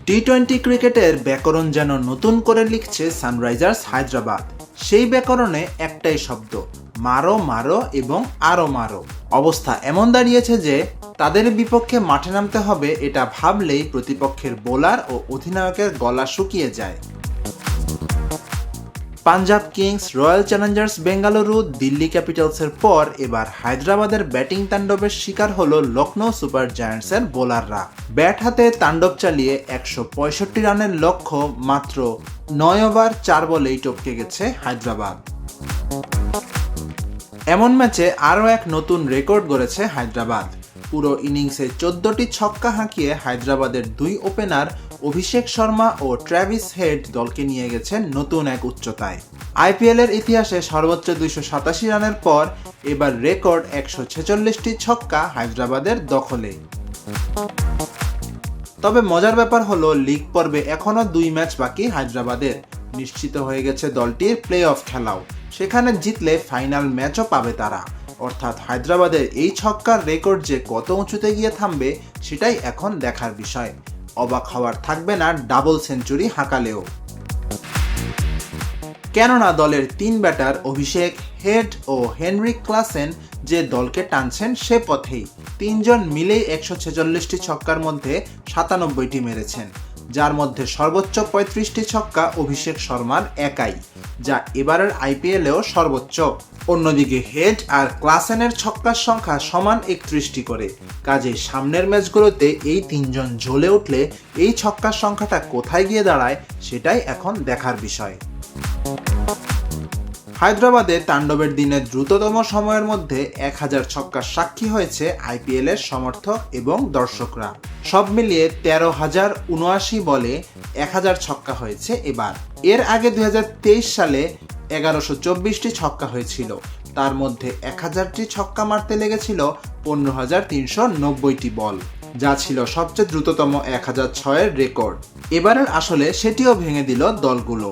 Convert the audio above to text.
টি-20 ক্রিকেটের ব্যাকরণ যেন নতুন করে লিখছে সানরাইজার্স হায়দ্রাবাদ। সেই ব্যাকরণে একটাই শব্দ, মারো মারো এবং আরো মারো। অবস্থা এমন দাঁড়িয়েছে যে তাদের বিপক্ষে মাঠে নামতে হবে এটা ভাবলেই প্রতিপক্ষের বোলার ও অধিনায়কের গলা শুকিয়ে যায়। Punjab kings, royal challengers Bengaluru, Delhi ক্যাপিটালসের পর এবার হায়দ্রাবাদের ব্যাটিং তাণ্ডবের শিকার হলো লখনৌ সুপার জায়ান্টসের বোলাররা। ব্যাট হাতে তাণ্ডব চালিয়ে 165 রানের লক্ষ্য মাত্র 9 ওভার 4 বলেই টপকে গেছে হায়দ্রাবাদ। এমন ম্যাচে আরও এক নতুন রেকর্ড গড়েছে হায়দ্রাবাদ। পুরো ইনিংসে 14টি ছক্কা হাঁকিয়ে হায়দ্রাবাদের দুই ওপেনার অভিষেক শর্মা ও ট্র্যাভিস হেড দলকে নিয়ে গেছেন নতুন এক উচ্চতায়। আইপিএলের ইতিহাসে সর্বোচ্চ 287 রানের পর এবার রেকর্ড 146টি ছক্কা হায়দ্রাবাদের দখলে। তবে মজার ব্যাপার হলো লিগ পর্বে এখনও 2 ম্যাচ বাকি হায়দ্রাবাদের। নিশ্চিত হয়ে গেছে দলটির প্লে অফ খেলাও, সেখানে জিতলে ফাইনাল ম্যাচও পাবে তারা। অর্থাৎ হায়দ্রাবাদের এই ছক্কার রেকর্ড যে কত উঁচুতে গিয়ে থামবে সেটাই এখন দেখার বিষয়। অবাক হওয়ার থাকবে না ডাবল সেঞ্চুরি হাঁকালেও। কেননা দলের 3 ব্যাটার অভিষেক, হেড ও হেনরিক ক্লাসেন যে দলকে টানছেন সে পথেই। 3 জন মিলেই 146টি ছক্কার মধ্যে 97টি মেরেছেন, যার মধ্যে সর্বোচ্চ 35টি ছক্কা অভিষেক শর্মার একাই, যা এবারের আইপিএলেও সর্বোচ্চ। অন্যদিকে হেড আর ক্লাসেনের ছক্কার সংখ্যা সমান 31টি করে। কাজে সামনের ম্যাচগুলোতে এই 3 জন জ্বলে উঠলে এই ছক্কার সংখ্যাটা কোথায় গিয়ে দাঁড়ায় সেটাই এখন দেখার বিষয়। হায়দ্রাবাদে তাণ্ডবের দিনে দ্রুততম সময়ের মধ্যে 1000 ছক্কার সাক্ষী হয়েছে আইপিএলের সমর্থক এবং দর্শকরা। সব মিলিয়ে 13,079 বলে 1000 ছক্কা হয়েছে এবার। এর আগে 2023 সালে 1124টি ছক্কা হয়েছিল, তার মধ্যে 1000টি ছক্কা মারতে লেগেছিল 15,390টি বল, যা ছিল সবচেয়ে দ্রুততম 1006-এর রেকর্ড। এবারের আসলে সেটিও ভেঙে দিল দলগুলো।